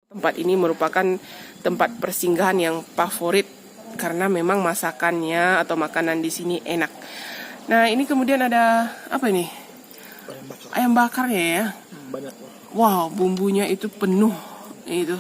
Tempat ini merupakan tempat persinggahan yang favorit karena memang masakannya atau makanan di sini enak. Nah, ini kemudian ada apa ini? Ayam bakarnya ya. Banyak. Wow, bumbunya itu penuh itu.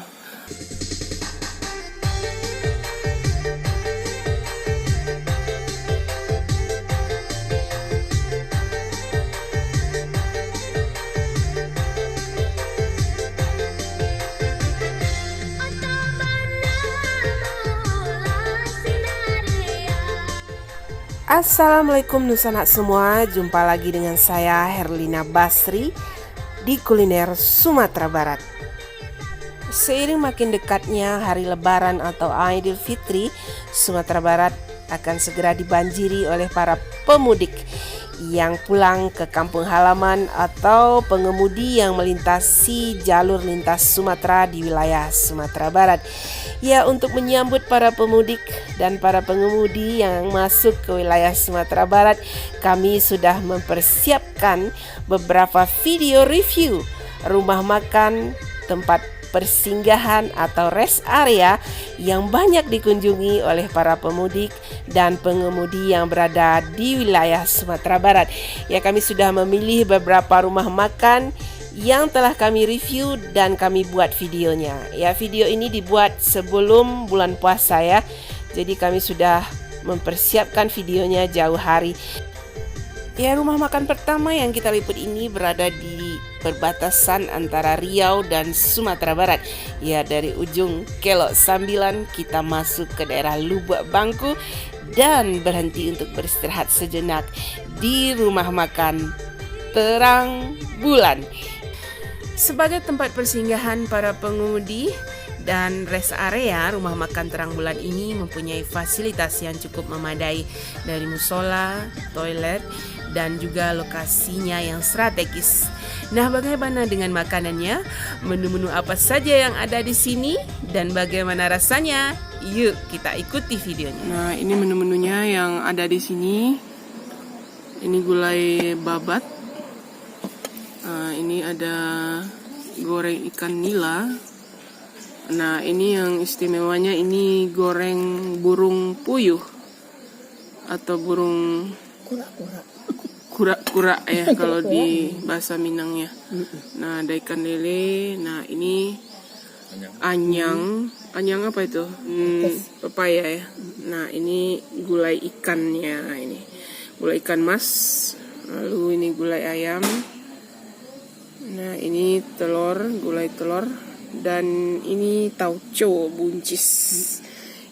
Assalamualaikum Nusanak semua, jumpa lagi dengan saya Herlina Basri di Kuliner Sumatera Barat. Seiring makin dekatnya hari Lebaran atau Idul Fitri, Sumatera Barat akan segera dibanjiri oleh para pemudik yang pulang ke kampung halaman atau pengemudi yang melintasi jalur lintas Sumatera di wilayah Sumatera Barat. Ya, untuk menyambut para pemudik dan para pengemudi yang masuk ke wilayah Sumatera Barat, kami sudah mempersiapkan beberapa video review rumah makan, tempat persinggahan atau rest area yang banyak dikunjungi oleh para pemudik dan pengemudi yang berada di wilayah Sumatera Barat. Ya, kami sudah memilih beberapa rumah makan yang telah kami review dan kami buat videonya. Ya, video ini dibuat sebelum bulan puasa ya. Jadi kami sudah mempersiapkan videonya jauh hari. Ya, rumah makan pertama yang kita liput ini berada di perbatasan antara Riau dan Sumatera Barat. Ya, dari ujung Kelok Sambilan kita masuk ke daerah Lubuk Bangku dan berhenti untuk beristirahat sejenak di rumah makan Terang Bulan. Sebagai tempat persinggahan para pengemudi dan rest area, rumah makan Terang Bulan ini mempunyai fasilitas yang cukup memadai dari musola, toilet, dan juga lokasinya yang strategis. Nah, bagaimana dengan makanannya? Menu-menu apa saja yang ada di sini dan bagaimana rasanya? Yuk kita ikuti videonya. Nah, ini menu-menunya yang ada di sini. Ini gulai babat. Ini ada goreng ikan nila. Nah, ini yang istimewanya ini goreng burung puyuh atau burung kura-kura ya kalau di bahasa Minangnya. Nah, ada ikan lele. Nah, ini anyang. Anyang apa itu? Pepaya ya. Nah, ini gulai ikannya ini. Gulai ikan mas. Lalu ini gulai ayam. Nah, ini telur, gulai telur. Dan ini tauco buncis.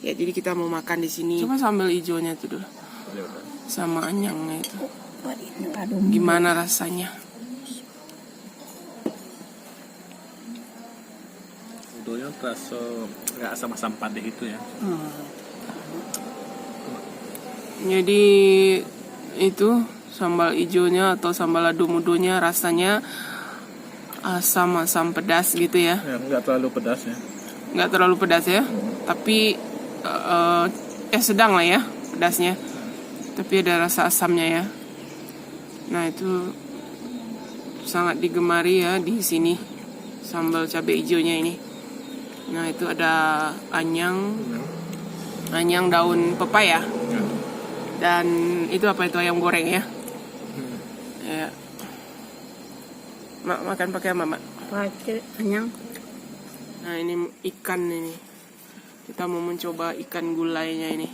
Ya, jadi kita mau makan di sini. Coba sambal hijaunya itu dulu. Sama anyangnya itu. Gimana rasanya? Udonya terasa nggak asam-asam padeh itu ya. Jadi itu sambal hijaunya atau sambal ado-mudonya rasanya asam-asam pedas gitu ya. Ya, nggak terlalu pedas ya. Nggak terlalu pedas ya. Tapi sedang lah ya pedasnya. Tapi ada rasa asamnya ya. Nah, itu sangat digemari ya di sini sambal cabai hijaunya ini. Nah, itu ada anyang daun pepaya. Dan itu apa itu ayam goreng ya? Ya. Mak makan pakai apa, Mak? Pakai anyang. Nah, ini ikan ini. Kita mau mencoba ikan gulainya ini.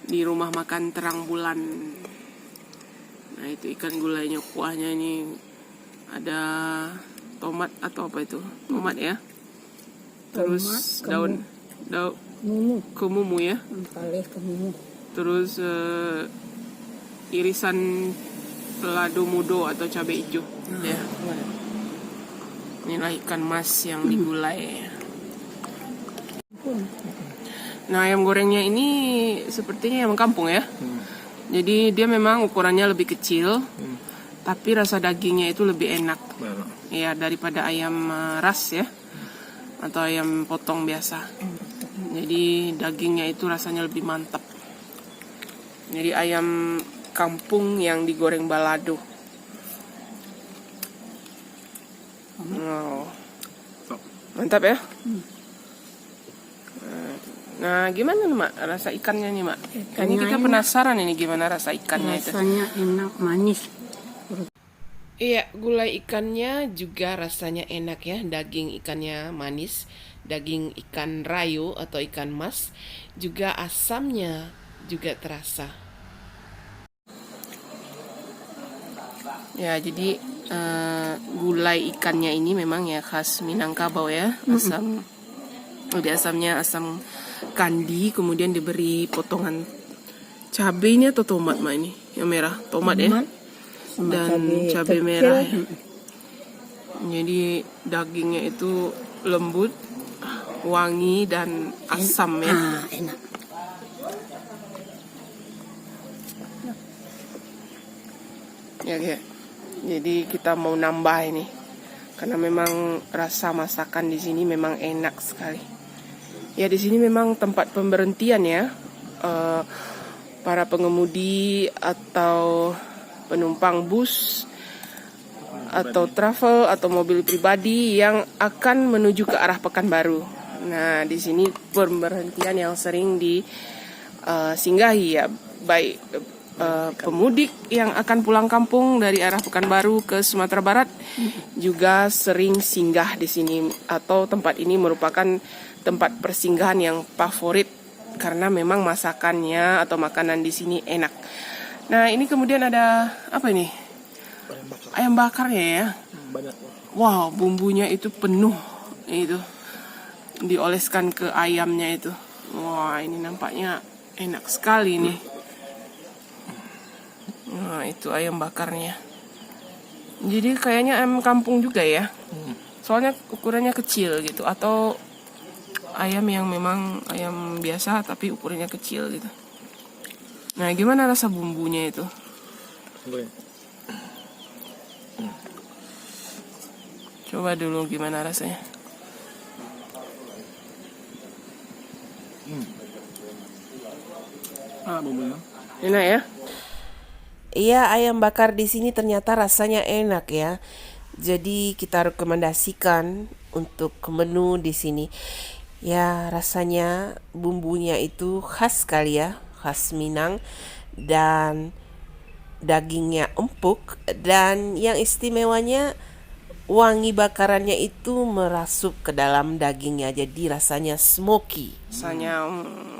Di rumah makan Terang Bulan. Nah, itu ikan gulainya, kuahnya ini ada tomat atau apa itu? Tomat ya. Terus daun kemumu ya. Terus irisan lado mudo atau cabai hijau ya. Inilah ikan mas yang digulai. Nah, ayam gorengnya ini sepertinya ayam kampung ya. Jadi dia memang ukurannya lebih kecil, tapi rasa dagingnya itu lebih enak ya daripada ayam ras ya, atau ayam potong biasa. Jadi dagingnya itu rasanya lebih mantap. Jadi ayam kampung yang digoreng balado. Wow. Mantap ya. Nah, gimana nih Mak rasa ikannya nih Mak? Ini kita penasaran ini gimana rasa ikannya itu. Rasanya enak, manis. Iya, gulai ikannya juga rasanya enak ya. Daging ikannya manis, daging ikan rayo atau ikan mas, juga asamnya juga terasa. Ya, jadi gulai ikannya ini memang ya khas Minangkabau ya. Asam, lebih asamnya asam kandi, kemudian diberi potongan cabenya atau tomat Mak ini, yang merah, tomat ya. Dan cabai merah ya. Jadi dagingnya itu lembut, wangi dan asam ya. Enak. Ya. Jadi kita mau nambah ini. Karena memang rasa masakan di sini memang enak sekali. Ya di sini memang tempat pemberhentian ya. Para pengemudi atau penumpang bus atau travel atau mobil pribadi yang akan menuju ke arah Pekanbaru. Nah, di sini pemberhentian yang sering disinggahi ya, baik pemudik yang akan pulang kampung dari arah Pekanbaru ke Sumatera Barat juga sering singgah di sini, atau tempat ini merupakan tempat persinggahan yang favorit karena memang masakannya atau makanan di sini enak. Nah, ini kemudian ada apa ini? Ayam bakarnya ya. Banyak. Wow, bumbunya itu penuh itu. Dioleskan ke ayamnya itu. Wah, ini nampaknya enak sekali nih. Nah, itu ayam bakarnya. Jadi kayaknya ayam kampung juga ya. Soalnya ukurannya kecil gitu, atau ayam yang memang ayam biasa tapi ukurannya kecil gitu. Nah, gimana rasa bumbunya itu? Coba dulu gimana rasanya. Bumbunya. Enak ya? Iya, ayam bakar di sini ternyata rasanya enak ya. Jadi kita rekomendasikan untuk menu di sini. Ya, rasanya bumbunya itu khas sekali ya, khas Minang, dan dagingnya empuk, dan yang istimewanya wangi bakarannya itu merasuk ke dalam dagingnya, jadi rasanya smoky. Rasanya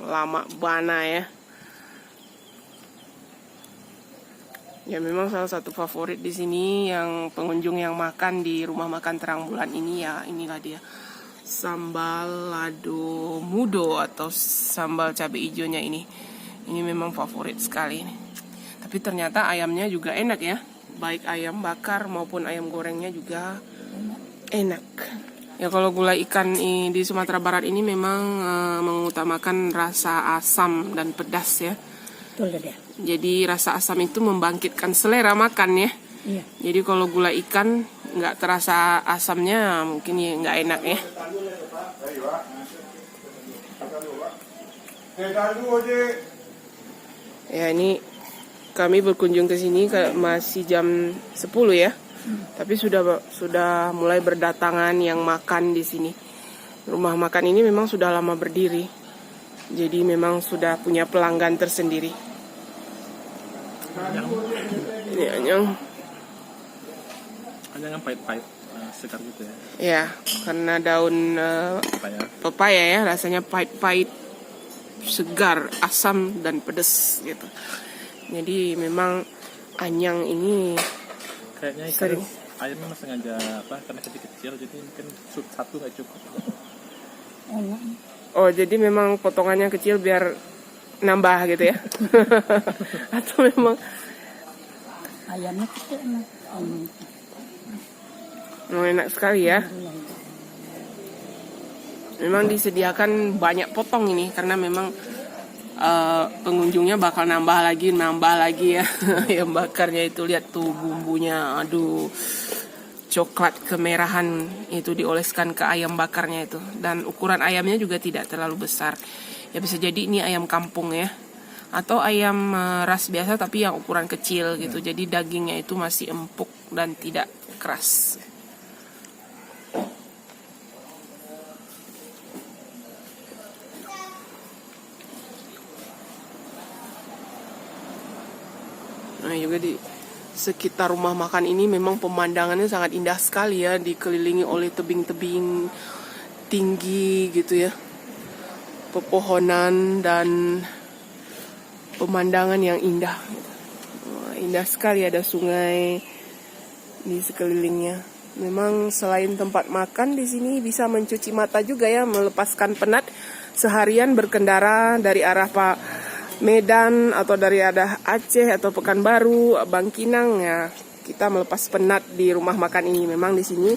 lama bana ya. Ya memang salah satu favorit di sini yang pengunjung yang makan di rumah makan Terang Bulan ini ya, inilah dia. Sambal lado mudo atau sambal cabai hijaunya ini. Ini memang favorit sekali nih. Tapi ternyata ayamnya juga enak ya. Baik ayam bakar maupun ayam gorengnya juga enak. Ya kalau gulai ikan di Sumatera Barat ini memang mengutamakan rasa asam dan pedas ya. Betul deh. Jadi rasa asam itu membangkitkan selera makan ya. Iya. Jadi kalau gulai ikan nggak terasa asamnya mungkin ya nggak enak ya. Ya ini kami berkunjung ke sini masih jam 10 ya. Tapi sudah mulai berdatangan yang makan di sini. Rumah makan ini memang sudah lama berdiri. Jadi memang sudah punya pelanggan tersendiri. Ini anyang. Anyang yang pahit-pahit, segar gitu ya. Ya, karena daun pepaya ya, rasanya pahit-pahit, segar, asam dan pedas gitu. Jadi memang anyang ini kayaknya ikan ayamnya sengaja karena kecil-kecil, jadi mungkin satu nggak cukup. Oh, jadi memang potongannya kecil biar nambah gitu ya? Atau memang Ayamnya kecil enak. enak sekali ya? Memang disediakan banyak potong ini karena memang pengunjungnya bakal nambah lagi ya. Ayam bakarnya itu lihat tuh bumbunya, aduh, coklat kemerahan itu dioleskan ke ayam bakarnya itu, dan ukuran ayamnya juga tidak terlalu besar ya, bisa jadi ini ayam kampung ya, atau ayam ras biasa tapi yang ukuran kecil gitu. Jadi dagingnya itu masih empuk dan tidak keras. Nah, juga di sekitar rumah makan ini memang pemandangannya sangat indah sekali ya, dikelilingi oleh tebing-tebing tinggi gitu ya, pepohonan dan pemandangan yang indah. Indah sekali, ada sungai di sekelilingnya. Memang selain tempat makan, di sini bisa mencuci mata juga ya, melepaskan penat seharian berkendara dari arah Pak Medan atau dari arah Aceh atau Pekanbaru, Bangkinang ya. Kita melepas penat di rumah makan ini. Memang di sini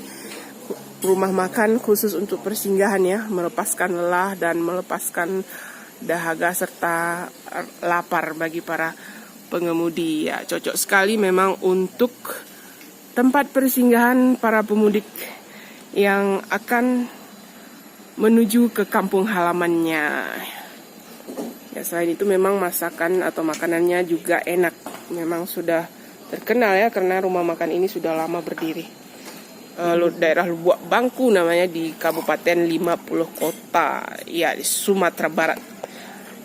rumah makan khusus untuk persinggahan ya, melepaskan lelah dan melepaskan dahaga serta lapar bagi para pengemudi ya. Cocok sekali memang untuk tempat persinggahan para pemudik yang akan menuju ke kampung halamannya. Ya, selain itu memang masakan atau makanannya juga enak. Memang sudah terkenal ya, karena rumah makan ini sudah lama berdiri. Daerah Lubuk Bangku namanya, di Kabupaten 50 Kota ya, di Sumatera Barat.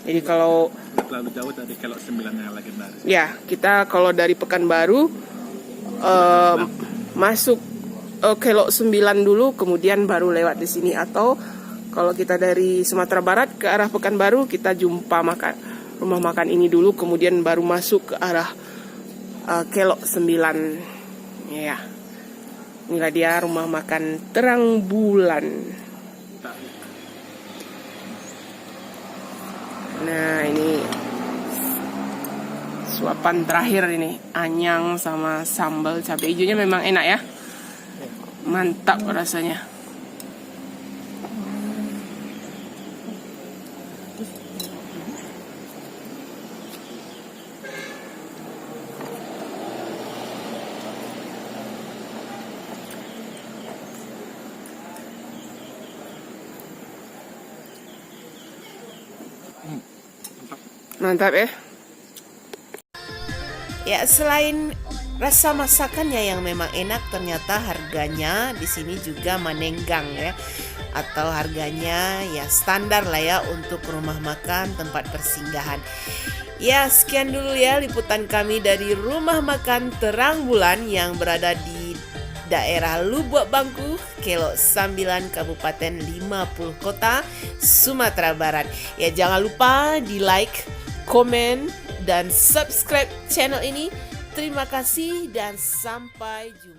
Jadi kalau terlalu jauh dari Kelok 9 yang legendaris. Ya, kita kalau dari Pekanbaru masuk Kelok 9 dulu, kemudian baru lewat di sini. Atau kalau kita dari Sumatera Barat ke arah Pekanbaru, kita jumpa rumah makan ini dulu, kemudian baru masuk ke arah Kelok 9. Ya, inilah dia rumah makan Terang Bulan. Nah, ini suapan terakhir ini, anyang sama sambal cabai hijaunya memang enak ya. Mantap rasanya. Mantap ya. Ya, selain rasa masakannya yang memang enak, ternyata harganya di sini juga menenggang ya. Atau harganya ya standar lah ya untuk rumah makan tempat persinggahan. Ya, sekian dulu ya liputan kami dari rumah makan Terang Bulan yang berada di daerah Lubuk Bangku, Kelok 9, Kabupaten 50 Kota, Sumatera Barat. Ya, jangan lupa di like, komen, dan subscribe channel ini. Terima kasih dan sampai jumpa.